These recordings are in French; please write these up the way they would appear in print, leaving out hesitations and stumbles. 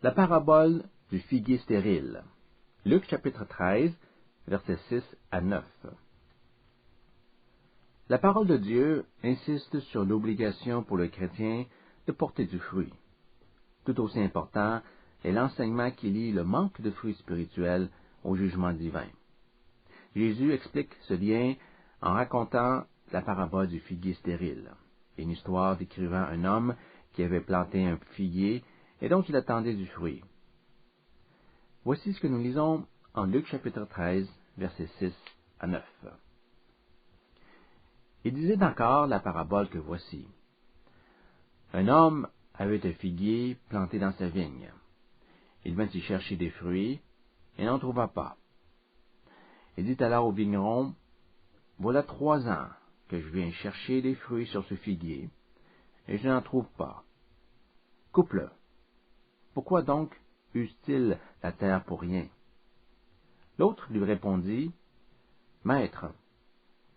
La parabole du figuier stérile. Luc chapitre 13, versets 6 à 9. La parole de Dieu insiste sur l'obligation pour le chrétien de porter du fruit. Tout aussi important est l'enseignement qui lie le manque de fruits spirituels au jugement divin. Jésus explique ce lien en racontant la parabole du figuier stérile, une histoire décrivant un homme qui avait planté un figuier et dont il attendait du fruit. Voici ce que nous lisons en Luc chapitre 13, versets 6 à 9. Il disait encore la parabole que voici. Un homme avait un figuier planté dans sa vigne. Il vint y chercher des fruits et n'en trouva pas. Il dit alors au vigneron, « Voilà 3 ans que je viens chercher des fruits sur ce figuier, et je n'en trouve pas. Coupe-le. Pourquoi donc use-t-il la terre pour rien? » L'autre lui répondit, « Maître,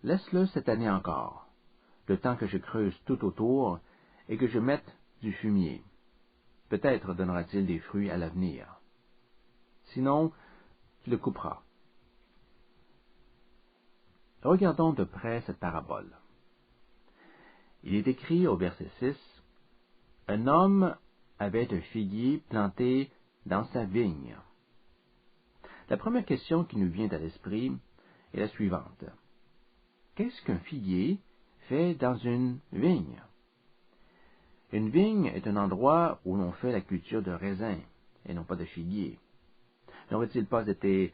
laisse-le cette année encore, le temps que je creuse tout autour et que je mette du fumier. Peut-être donnera-t-il des fruits à l'avenir. Sinon, tu le couperas. » Regardons de près cette parabole. Il est écrit au verset 6, « Un homme avait un figuier planté dans sa vigne. » La première question qui nous vient à l'esprit est la suivante. Qu'est-ce qu'un figuier fait dans une vigne? Une vigne est un endroit où l'on fait la culture de raisins, et non pas de figuier. N'aurait-il pas été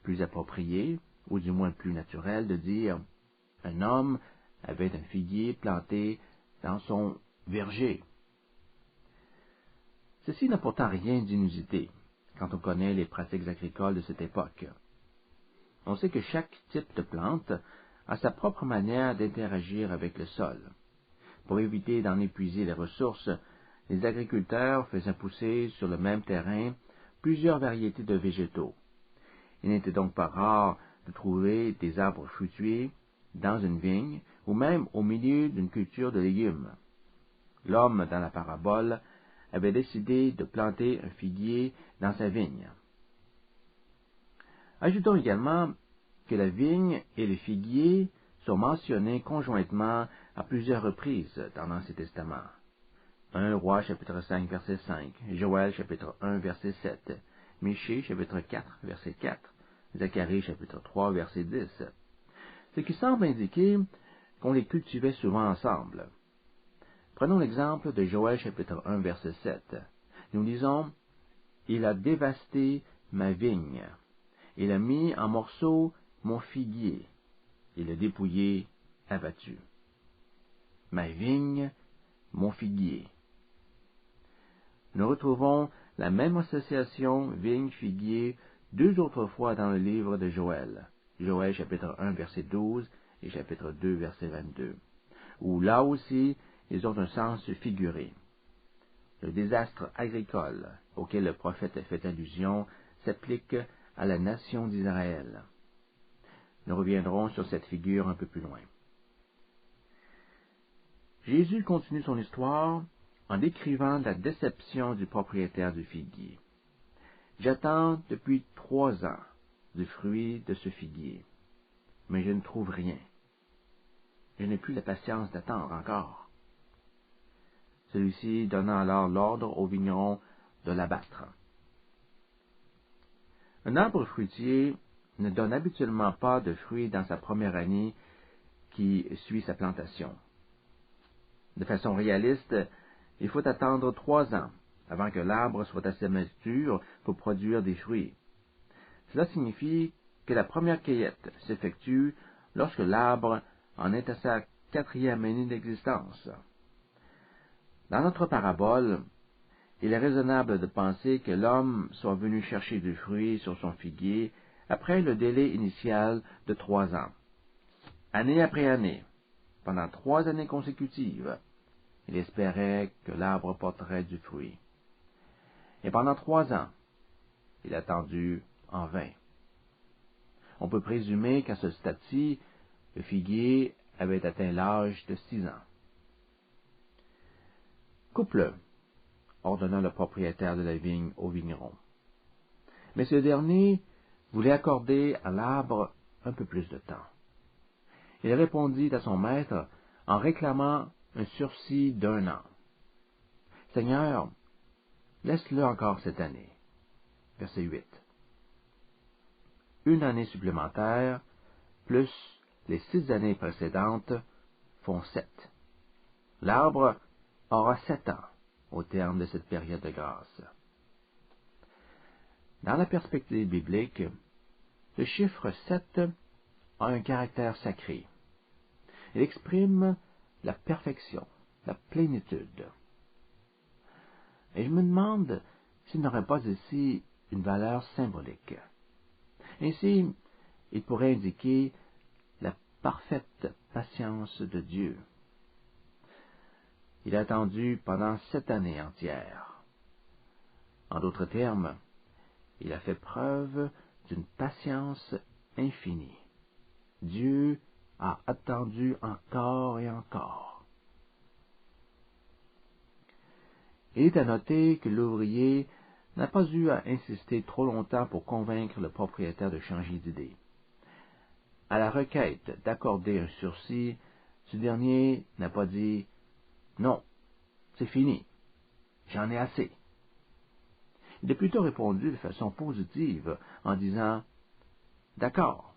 plus approprié, ou du moins plus naturel, de dire « Un homme avait un figuier planté dans son verger ». Ceci n'a pourtant rien d'inusité, quand on connaît les pratiques agricoles de cette époque. On sait que chaque type de plante a sa propre manière d'interagir avec le sol. Pour éviter d'en épuiser les ressources, les agriculteurs faisaient pousser sur le même terrain plusieurs variétés de végétaux. Il n'était donc pas rare de trouver des arbres fruitiers dans une vigne ou même au milieu d'une culture de légumes. L'homme dans la parabole avait décidé de planter un figuier dans sa vigne. Ajoutons également que la vigne et le figuier sont mentionnés conjointement à plusieurs reprises dans l'Ancien Testament. 1 Roi chapitre 5 verset 5, Joël chapitre 1 verset 7, Michée chapitre 4 verset 4, Zacharie chapitre 3 verset 10, ce qui semble indiquer qu'on les cultivait souvent ensemble. Prenons l'exemple de Joël chapitre 1 verset 7. Nous lisons, « Il a dévasté ma vigne, il a mis en morceaux mon figuier, il a dépouillé, abattu. » Ma vigne, mon figuier. Nous retrouvons la même association vigne-figuier 2 autres fois dans le livre de Joël, Joël chapitre 1 verset 12 et chapitre 2 verset 22, où là aussi ils ont un sens figuré. Le désastre agricole auquel le prophète a fait allusion s'applique à la nation d'Israël. Nous reviendrons sur cette figure un peu plus loin. Jésus continue son histoire en décrivant la déception du propriétaire du figuier. « J'attends depuis 3 ans du fruit de ce figuier, mais je ne trouve rien. Je n'ai plus la patience d'attendre encore. » Celui-ci donna alors l'ordre au vigneron de l'abattre. Un arbre fruitier ne donne habituellement pas de fruits dans sa première année qui suit sa plantation. De façon réaliste, il faut attendre 3 ans avant que l'arbre soit assez mature pour produire des fruits. Cela signifie que la première cueillette s'effectue lorsque l'arbre en est à sa 4e année d'existence. Dans notre parabole, il est raisonnable de penser que l'homme soit venu chercher du fruit sur son figuier après le délai initial de 3 ans. Année après année, pendant 3 années consécutives, il espérait que l'arbre porterait du fruit. Et pendant 3 ans, il a attendu en vain. On peut présumer qu'à ce stade-ci, le figuier avait atteint l'âge de 6 ans. Coupe-le. ordonna le propriétaire de la vigne au vigneron. Mais ce dernier voulait accorder à l'arbre un peu plus de temps. Il répondit à son maître en réclamant un sursis d'1 an. « Seigneur, laisse-le encore cette année. » Verset 8. 1 année supplémentaire, plus les 6 années précédentes, font 7. L'arbre aura 7 ans au terme de cette période de grâce. Dans la perspective biblique, le chiffre 7 a un caractère sacré. Il exprime la perfection, la plénitude. Et je me demande s'il n'aurait pas ici une valeur symbolique. Ainsi, il pourrait indiquer la parfaite patience de Dieu. Il a attendu pendant 7 années entières. En d'autres termes, il a fait preuve d'une patience infinie. Dieu a attendu encore et encore. Il est à noter que l'ouvrier n'a pas eu à insister trop longtemps pour convaincre le propriétaire de changer d'idée. À la requête d'accorder un sursis, ce dernier n'a pas dit « Non, c'est fini, j'en ai assez ». Il a plutôt répondu de façon positive en disant « D'accord,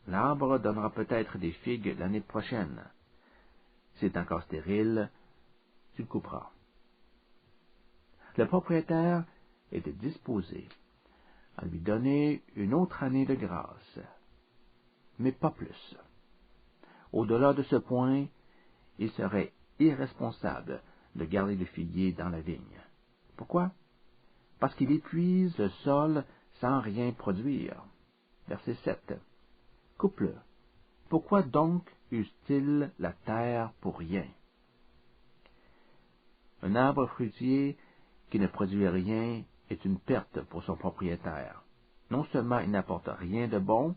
l'arbre donnera peut-être des figues l'année prochaine. C'est encore stérile, tu le couperas. » Le propriétaire était disposé à lui donner une autre année de grâce, mais pas plus. Au-delà de ce point, il serait irresponsable de garder le figuier dans la vigne. Pourquoi? Parce qu'il épuise le sol sans rien produire. Verset 7. Coupe-le. Pourquoi donc use-t-il la terre pour rien? Un arbre fruitier qui ne produit rien est une perte pour son propriétaire. Non seulement il n'apporte rien de bon,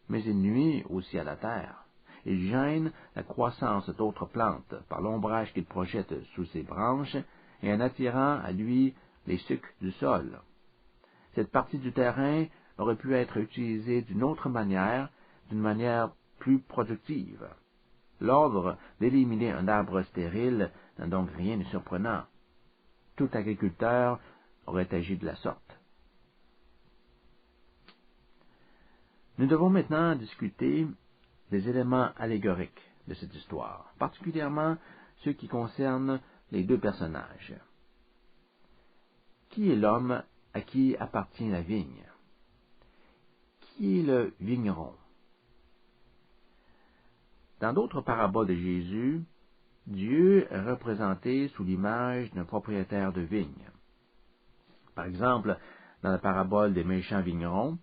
mais il nuit aussi à la terre. Il gêne la croissance d'autres plantes par l'ombrage qu'il projette sous ses branches et en attirant à lui les sucs du sol. Cette partie du terrain aurait pu être utilisée d'une autre manière, d'une manière plus productive. L'ordre d'éliminer un arbre stérile n'a donc rien de surprenant. Tout agriculteur aurait agi de la sorte. Nous devons maintenant discuter des éléments allégoriques de cette histoire, particulièrement ceux qui concernent les 2 personnages. Qui est l'homme à qui appartient la vigne? Qui est le vigneron? Dans d'autres paraboles de Jésus, Dieu est représenté sous l'image d'un propriétaire de vigne. Par exemple, dans la parabole des méchants vignerons,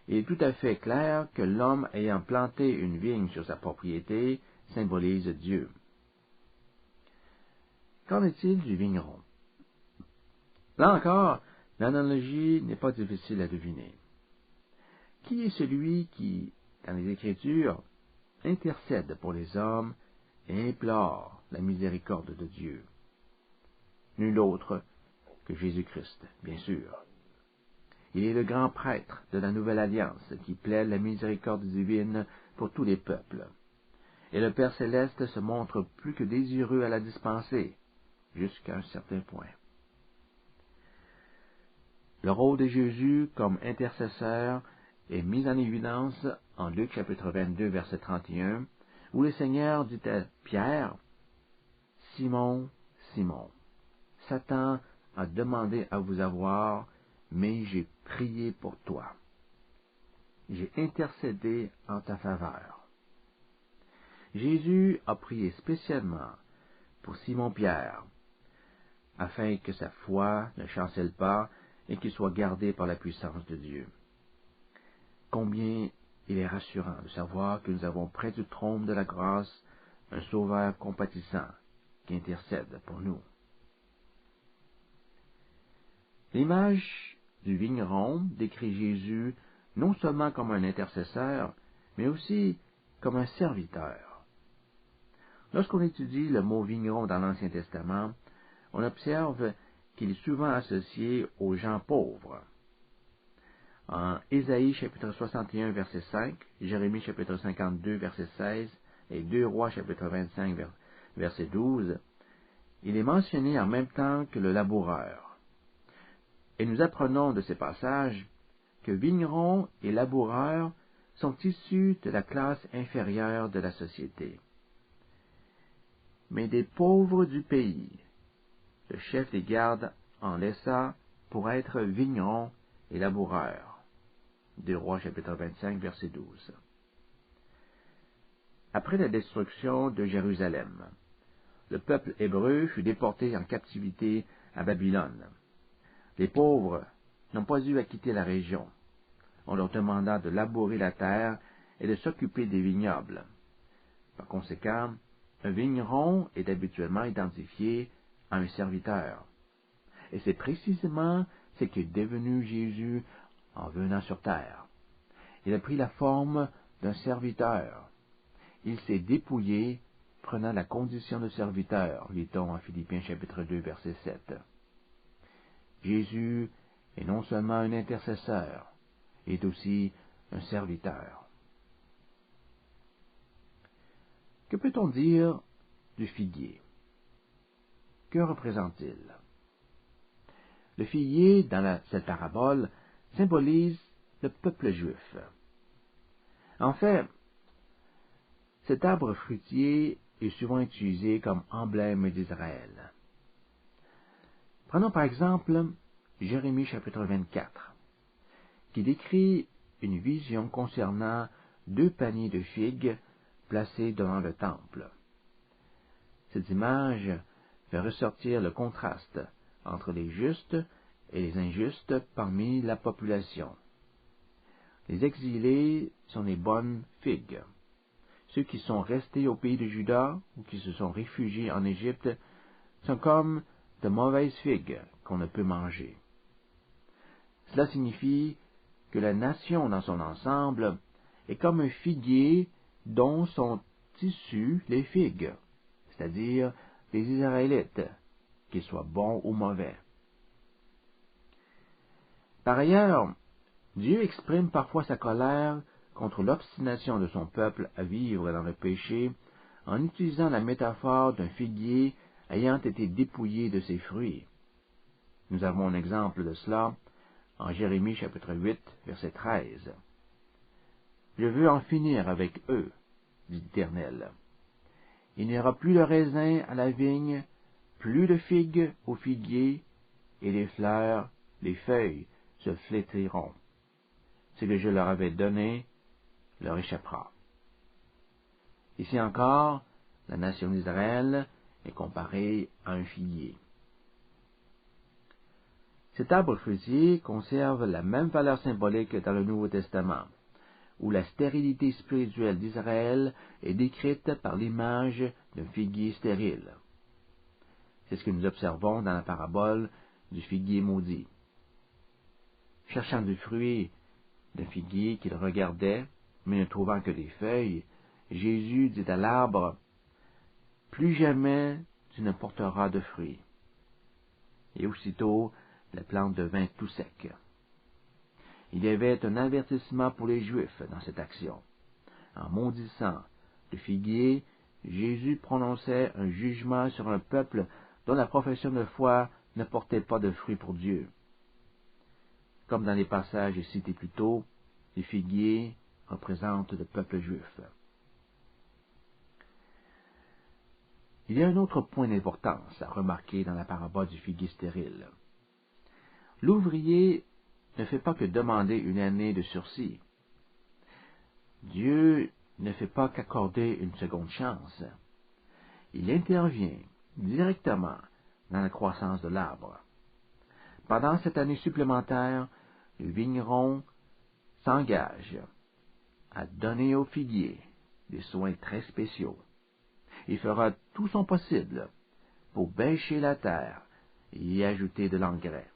il est tout à fait clair que l'homme ayant planté une vigne sur sa propriété symbolise Dieu. Qu'en est-il du vigneron? Là encore, l'analogie n'est pas difficile à deviner. Qui est celui qui, dans les Écritures, intercède pour les hommes et implore la miséricorde de Dieu? Nul autre que Jésus-Christ, bien sûr. Il est le grand prêtre de la nouvelle alliance qui plaide la miséricorde divine pour tous les peuples. Et le Père céleste se montre plus que désireux à la dispenser, jusqu'à un certain point. Le rôle de Jésus comme intercesseur est mis en évidence en Luc chapitre 22, verset 31, où le Seigneur dit à Pierre, « Simon, Simon, Satan a demandé à vous avoir, mais j'ai prié pour toi. J'ai intercédé en ta faveur. » Jésus a prié spécialement pour Simon-Pierre, afin que sa foi ne chancelle pas et qu'il soit gardé par la puissance de Dieu. Combien il est rassurant de savoir que nous avons près du trône de la grâce un Sauveur compatissant qui intercède pour nous. L'image du vigneron décrit Jésus non seulement comme un intercesseur, mais aussi comme un serviteur. Lorsqu'on étudie le mot vigneron dans l'Ancien Testament, on observe qu'il est souvent associé aux gens pauvres. En Ésaïe chapitre 61 verset 5, Jérémie chapitre 52 verset 16 et 2 Rois chapitre 25 verset 12, il est mentionné en même temps que le laboureur. Et nous apprenons de ces passages que vignerons et laboureurs sont issus de la classe inférieure de la société. Mais des pauvres du pays, le chef des gardes en laissa pour être vignerons et laboureurs. 2 Rois chapitre 25 verset 12. Après la destruction de Jérusalem, le peuple hébreu fut déporté en captivité à Babylone. Les pauvres n'ont pas eu à quitter la région. On leur demanda de labourer la terre et de s'occuper des vignobles. Par conséquent, un vigneron est habituellement identifié à un serviteur. Et c'est précisément ce qu'est devenu Jésus en venant sur terre. Il a pris la forme d'un serviteur. Il s'est dépouillé, prenant la condition de serviteur, lit-on en Philippiens chapitre 2 verset 7. Jésus est non seulement un intercesseur, il est aussi un serviteur. Que peut-on dire du figuier? Que représente-t-il? Le figuier, dans cette parabole, symbolise le peuple juif. En fait, cet arbre fruitier est souvent utilisé comme emblème d'Israël. Prenons par exemple Jérémie chapitre 24, qui décrit une vision concernant 2 paniers de figues placés devant le temple. Cette image fait ressortir le contraste entre les justes et les injustes parmi la population. Les exilés sont les bonnes figues. Ceux qui sont restés au pays de Juda ou qui se sont réfugiés en Égypte sont comme de mauvaises figues qu'on ne peut manger. Cela signifie que la nation dans son ensemble est comme un figuier dont sont issues les figues, c'est-à-dire les Israélites, qu'ils soient bons ou mauvais. Par ailleurs, Dieu exprime parfois sa colère contre l'obstination de son peuple à vivre dans le péché en utilisant la métaphore d'un figuier ayant été dépouillé de ses fruits. Nous avons un exemple de cela en Jérémie chapitre 8, verset 13. « Je veux en finir avec eux, dit l'Éternel. Il n'y aura plus de raisin à la vigne, plus de figues au figuier, et les fleurs, les feuilles se flétriront. Ce que je leur avais donné leur échappera. » Ici encore, la nation d'Israël est comparée à un figuier. Cet arbre fruitier conserve la même valeur symbolique que dans le Nouveau Testament, où la stérilité spirituelle d'Israël est décrite par l'image d'un figuier stérile. C'est ce que nous observons dans la parabole du figuier maudit. Cherchant du fruit d'un figuier qu'il regardait, mais ne trouvant que des feuilles, Jésus dit à l'arbre, « Plus jamais tu ne porteras de fruits. » Et aussitôt, la plante devint tout sec. Il y avait un avertissement pour les Juifs dans cette action. En maudissant le figuier, Jésus prononçait un jugement sur un peuple dont la profession de foi ne portait pas de fruits pour Dieu. Comme dans les passages cités plus tôt, les figuiers représentent le peuple juif. Il y a un autre point d'importance à remarquer dans la parabole du figuier stérile. L'ouvrier ne fait pas que demander une année de sursis. Dieu ne fait pas qu'accorder une seconde chance. Il intervient directement dans la croissance de l'arbre. Pendant cette année supplémentaire, le vigneron s'engage à donner au figuier des soins très spéciaux. Il fera tout son possible pour bêcher la terre et y ajouter de l'engrais.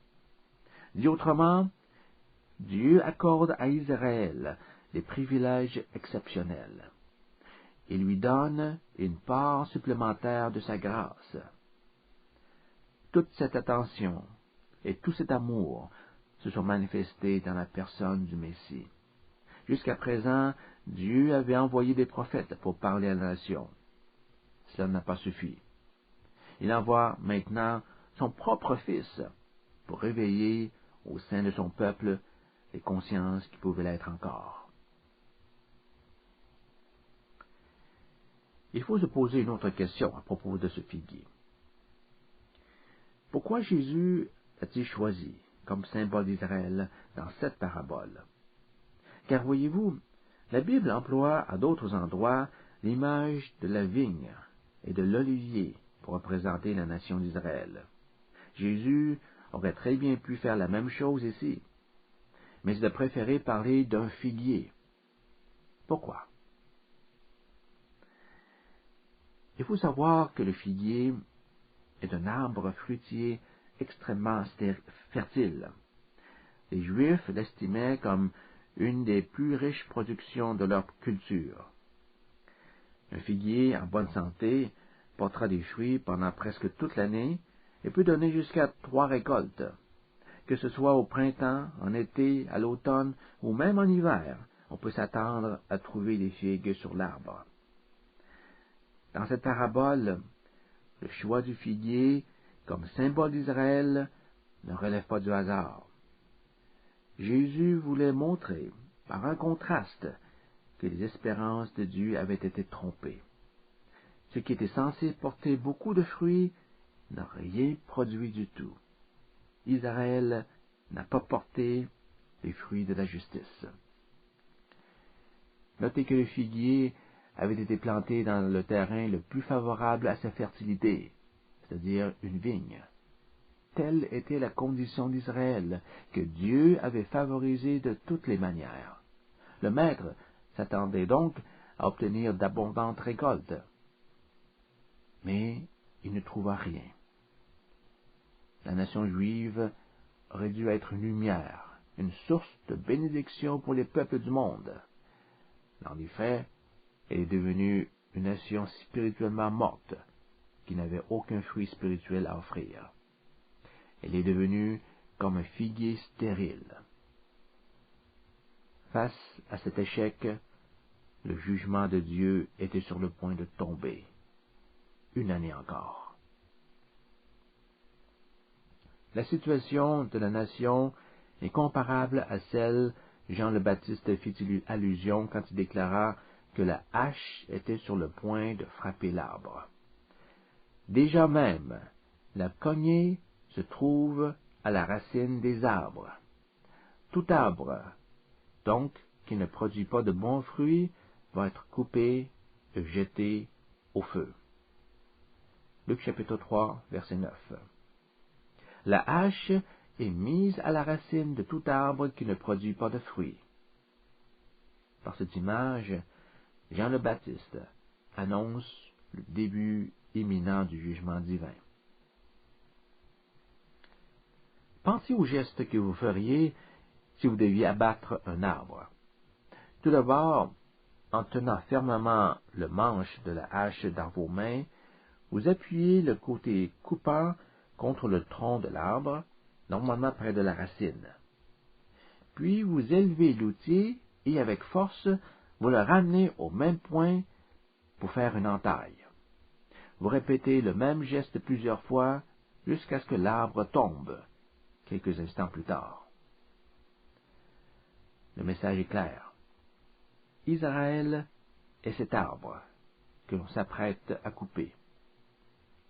Dit autrement, Dieu accorde à Israël des privilèges exceptionnels. Il lui donne une part supplémentaire de sa grâce. toute cette attention et tout cet amour se sont manifestés dans la personne du Messie. Jusqu'à présent, Dieu avait envoyé des prophètes pour parler à la nation. Cela n'a pas suffi. Il envoie maintenant son propre Fils pour réveiller au sein de son peuple les consciences qui pouvaient l'être encore. Il faut se poser une autre question à propos de ce figuier. Pourquoi Jésus a-t-il choisi comme symbole d'Israël dans cette parabole? Car voyez-vous, la Bible emploie à d'autres endroits l'image de la vigne et de l'olivier pour représenter la nation d'Israël. Jésus aurait très bien pu faire la même chose ici, mais il a préféré parler d'un figuier. Pourquoi? Il faut savoir que le figuier est un arbre fruitier extrêmement fertile. Les Juifs l'estimaient comme une des plus riches productions de leur culture. Un figuier en bonne santé portera des fruits pendant presque toute l'année et peut donner jusqu'à 3 récoltes. Que ce soit au printemps, en été, à l'automne ou même en hiver, on peut s'attendre à trouver des figues sur l'arbre. Dans cette parabole, le choix du figuier comme symbole d'Israël ne relève pas du hasard. Jésus voulait montrer, par un contraste, que les espérances de Dieu avaient été trompées. Ce qui était censé porter beaucoup de fruits n'a rien produit du tout. Israël n'a pas porté les fruits de la justice. Notez que le figuier avait été planté dans le terrain le plus favorable à sa fertilité, c'est-à-dire une vigne. Telle était la condition d'Israël, que Dieu avait favorisée de toutes les manières. Le maître s'attendait donc à obtenir d'abondantes récoltes. Mais il ne trouva rien. La nation juive aurait dû être une lumière, une source de bénédiction pour les peuples du monde. En effet, elle est devenue une nation spirituellement morte, qui n'avait aucun fruit spirituel à offrir. Elle est devenue comme un figuier stérile. Face à cet échec, le jugement de Dieu était sur le point de tomber. Une année encore. La situation de la nation est comparable à celle Jean le Baptiste fit allusion quand il déclara que la hache était sur le point de frapper l'arbre. Déjà même, la cognée se trouve à la racine des arbres. Tout arbre, donc, qui ne produit pas de bons fruits, va être coupé et jeté au feu. Luc chapitre 3, verset 9. La hache est mise à la racine de tout arbre qui ne produit pas de fruits. Par cette image, Jean le Baptiste annonce le début imminent du jugement divin. Pensez au geste que vous feriez si vous deviez abattre un arbre. Tout d'abord, en tenant fermement le manche de la hache dans vos mains, vous appuyez le côté coupant contre le tronc de l'arbre, normalement près de la racine. Puis vous élevez l'outil et avec force, vous le ramenez au même point pour faire une entaille. Vous répétez le même geste plusieurs fois jusqu'à ce que l'arbre tombe, quelques instants plus tard. Le message est clair. Israël est cet arbre que l'on s'apprête à couper.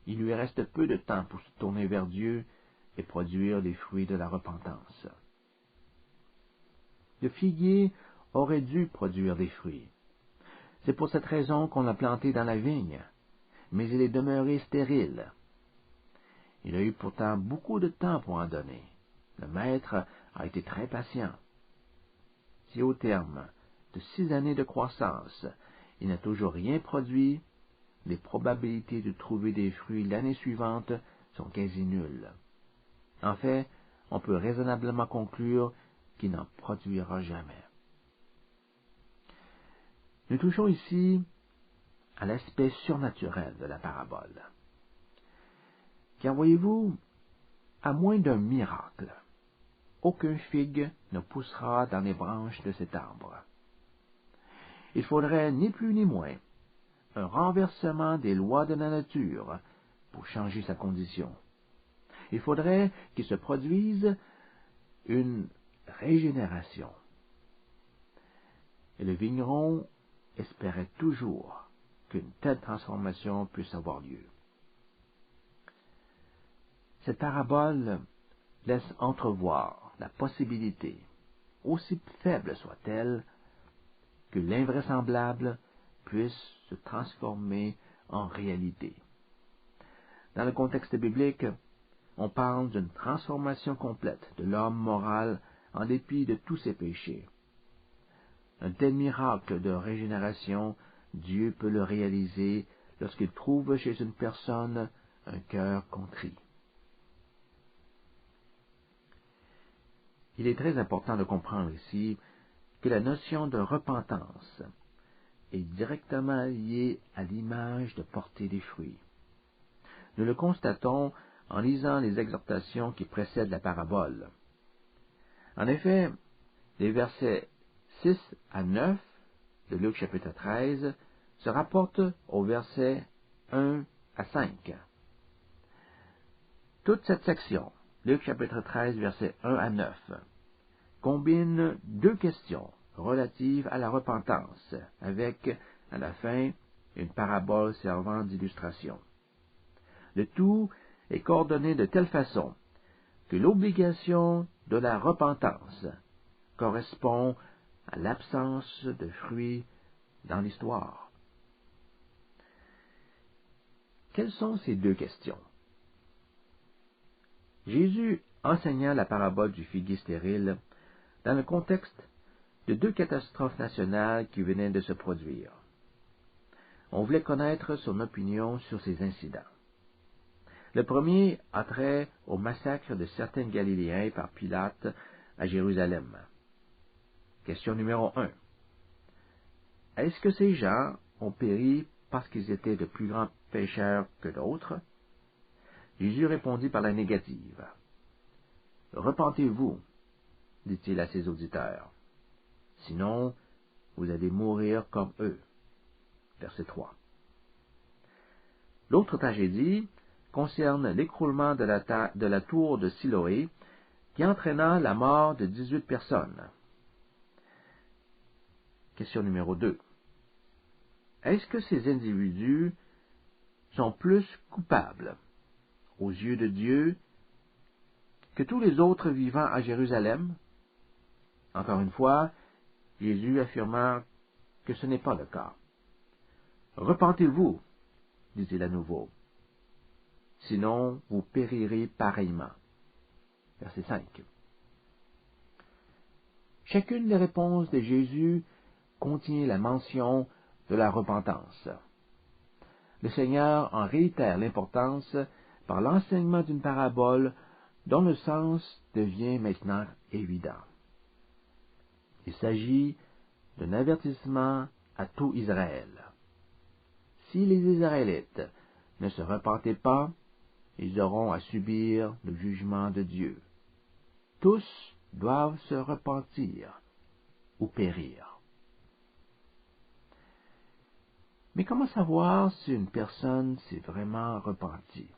Il lui reste peu de temps pour se tourner vers Dieu et produire les fruits de la repentance. Le figuier aurait dû produire des fruits. C'est pour cette raison qu'on l'a planté dans la vigne, mais il est demeuré stérile. Il a eu pourtant beaucoup de temps pour en donner. Le maître a été très patient. Si au terme de 6 années de croissance, il n'a toujours rien produit, les probabilités de trouver des fruits l'année suivante sont quasi nulles. En fait, on peut raisonnablement conclure qu'il n'en produira jamais. Nous touchons ici à l'aspect surnaturel de la parabole. Car voyez-vous, à moins d'un miracle, aucun figue ne poussera dans les branches de cet arbre. Il faudrait ni plus ni moins un renversement des lois de la nature pour changer sa condition. Il faudrait qu'il se produise une régénération. Et le vigneron espérait toujours qu'une telle transformation puisse avoir lieu. Cette parabole laisse entrevoir la possibilité, aussi faible soit-elle, que l'invraisemblable puisse se transformer en réalité. Dans le contexte biblique, on parle d'une transformation complète de l'homme moral en dépit de tous ses péchés. Un tel miracle de régénération, Dieu peut le réaliser lorsqu'il trouve chez une personne un cœur contrit. Il est très important de comprendre ici que la notion de repentance est directement liée à l'image de porter des fruits. Nous le constatons en lisant les exhortations qui précèdent la parabole. En effet, les versets 6 à 9 de Luc chapitre 13 se rapportent aux versets 1 à 5. Toute cette section, Luc chapitre 13, versets 1 à 9, combine deux questions relatives à la repentance, avec, à la fin, une parabole servant d'illustration. Le tout est coordonné de telle façon que l'obligation de la repentance correspond à l'absence de fruits dans l'histoire. Quelles sont ces deux questions? Jésus enseigna la parabole du figuier stérile dans le contexte de deux catastrophes nationales qui venaient de se produire. On voulait connaître son opinion sur ces incidents. Le premier a trait au massacre de certains Galiléens par Pilate à Jérusalem. Question numéro 1. Est-ce que ces gens ont péri parce qu'ils étaient de plus grands pécheurs que d'autres? Jésus répondit par la négative. Repentez-vous, dit-il à ses auditeurs. Sinon, vous allez mourir comme eux. Verset 3. L'autre tragédie concerne l'écroulement de la tour de Siloé qui entraîna la mort de 18 personnes. Question numéro 2. Est-ce que ces individus sont plus coupables aux yeux de Dieu que tous les autres vivants à Jérusalem? Encore une fois, Jésus affirma que ce n'est pas le cas. Repentez-vous, dit-il à nouveau. Sinon, vous périrez pareillement. Verset 5. Chacune des réponses de Jésus contient la mention de la repentance. Le Seigneur en réitère l'importance par l'enseignement d'une parabole dont le sens devient maintenant évident. Il s'agit d'un avertissement à tout Israël. Si les Israélites ne se repentaient pas, ils auront à subir le jugement de Dieu. Tous doivent se repentir ou périr. Mais comment savoir si une personne s'est vraiment repentie?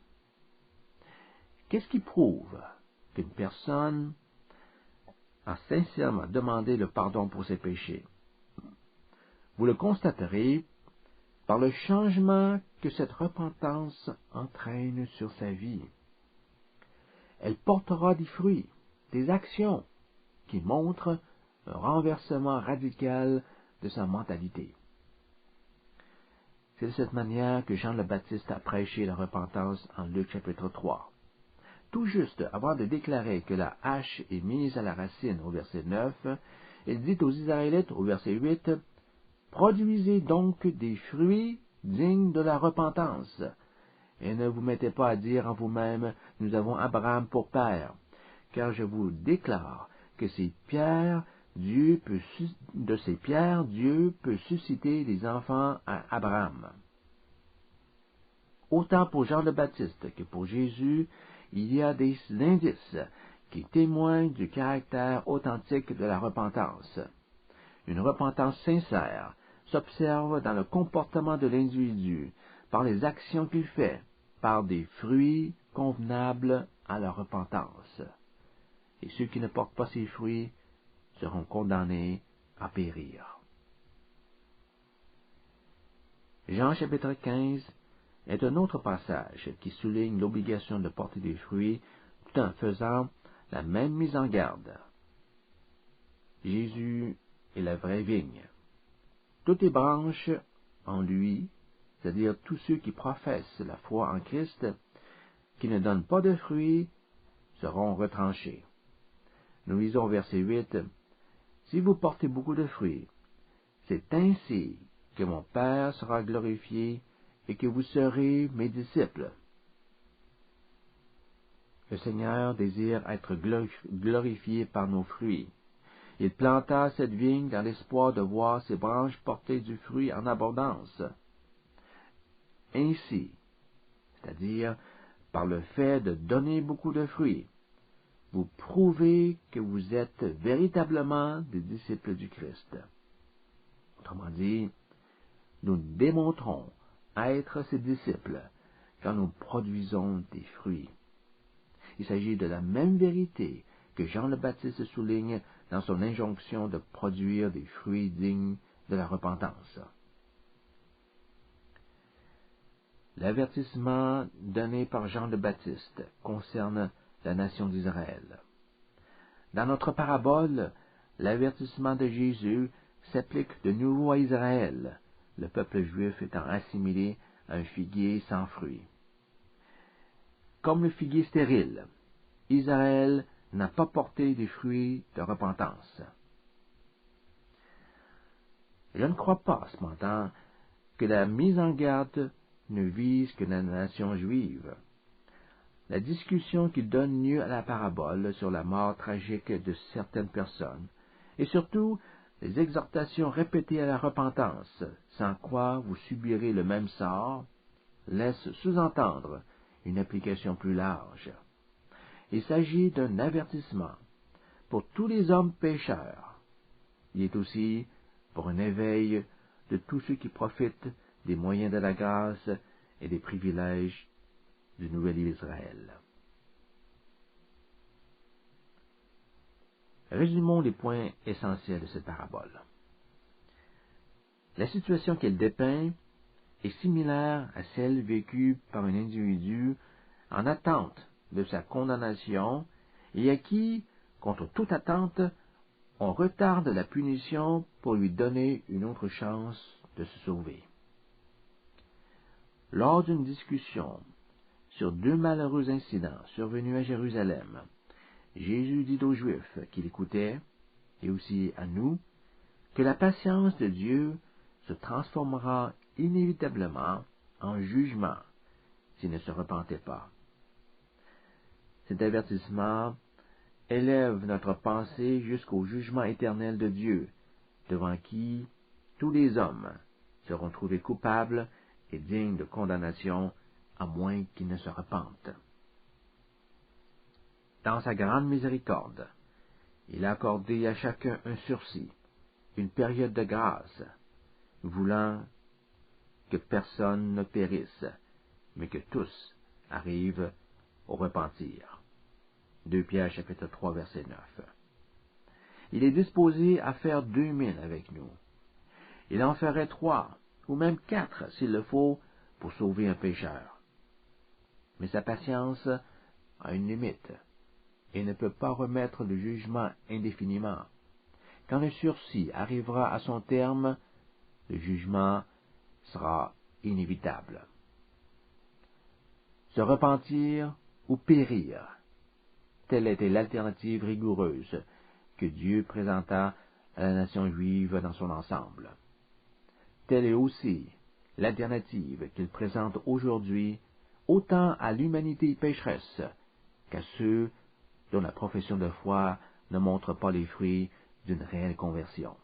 Qu'est-ce qui prouve qu'une personne a sincèrement demandé le pardon pour ses péchés? Vous le constaterez par le changement que cette repentance entraîne sur sa vie. Elle portera des fruits, des actions qui montrent un renversement radical de sa mentalité. C'est de cette manière que Jean le Baptiste a prêché la repentance en Luc chapitre 3. Tout juste avant de déclarer que la hache est mise à la racine au verset 9, il dit aux Israélites au verset 8, « Produisez donc des fruits dignes de la repentance, et ne vous mettez pas à dire en vous-même, nous avons Abraham pour père, car je vous déclare que de ces pierres, Dieu peut susciter des enfants à Abraham. » Autant pour Jean le Baptiste que pour Jésus, il y a des indices qui témoignent du caractère authentique de la repentance. Une repentance sincère s'observe dans le comportement de l'individu, par les actions qu'il fait, par des fruits convenables à la repentance. Et ceux qui ne portent pas ces fruits seront condamnés à périr. Jean chapitre 15 est un autre passage qui souligne l'obligation de porter des fruits tout en faisant la même mise en garde. Jésus est la vraie vigne. Toutes les branches en lui, c'est-à-dire tous ceux qui professent la foi en Christ, qui ne donnent pas de fruits, seront retranchés. Nous lisons au verset 8, « Si vous portez beaucoup de fruits, c'est ainsi que mon Père sera glorifié et que vous serez mes disciples. » Le Seigneur désire être glorifié par nos fruits. Il planta cette vigne dans l'espoir de voir ses branches porter du fruit en abondance. Ainsi, c'est-à-dire par le fait de donner beaucoup de fruits, vous prouvez que vous êtes véritablement des disciples du Christ. Autrement dit, nous démontrons être ses disciples quand nous produisons des fruits. Il s'agit de la même vérité que Jean le Baptiste souligne dans son injonction de produire des fruits dignes de la repentance. L'avertissement donné par Jean le Baptiste concerne la nation d'Israël. Dans notre parabole, l'avertissement de Jésus s'applique de nouveau à Israël, le peuple juif étant assimilé à un figuier sans fruits. Comme le figuier stérile, Israël n'a pas porté des fruits de repentance. Je ne crois pas, cependant, que la mise en garde ne vise que la nation juive. La discussion qui donne lieu à la parabole sur la mort tragique de certaines personnes, et surtout les exhortations répétées à la repentance, sans quoi vous subirez le même sort, laisse sous-entendre une application plus large. Il s'agit d'un avertissement pour tous les hommes pécheurs. Il est aussi pour un éveil de tous ceux qui profitent des moyens de la grâce et des privilèges du nouvel Israël. Résumons les points essentiels de cette parabole. La situation qu'elle dépeint est similaire à celle vécue par un individu en attente de sa condamnation et à qui, contre toute attente, on retarde la punition pour lui donner une autre chance de se sauver. Lors d'une discussion sur deux malheureux incidents survenus à Jérusalem, Jésus dit aux Juifs qui l'écoutaient, et aussi à nous, que la patience de Dieu se transformera inévitablement en jugement s'il ne se repentait pas. Cet avertissement élève notre pensée jusqu'au jugement éternel de Dieu, devant qui tous les hommes seront trouvés coupables et dignes de condamnation, à moins qu'ils ne se repentent. Dans sa grande miséricorde, il a accordé à chacun un sursis, une période de grâce, voulant que personne ne périsse, mais que tous arrivent au repentir. 2 Pierre chapitre 3 verset 9. Il est disposé à faire 2000 avec nous. Il en ferait 3 ou même 4 s'il le faut pour sauver un pécheur. Mais sa patience a une limite et ne peut pas remettre le jugement indéfiniment. Quand le sursis arrivera à son terme, le jugement sera inévitable. Se repentir ou périr, telle était l'alternative rigoureuse que Dieu présenta à la nation juive dans son ensemble. Telle est aussi l'alternative qu'il présente aujourd'hui autant à l'humanité pécheresse qu'à ceux dont la profession de foi ne montre pas les fruits d'une réelle conversion.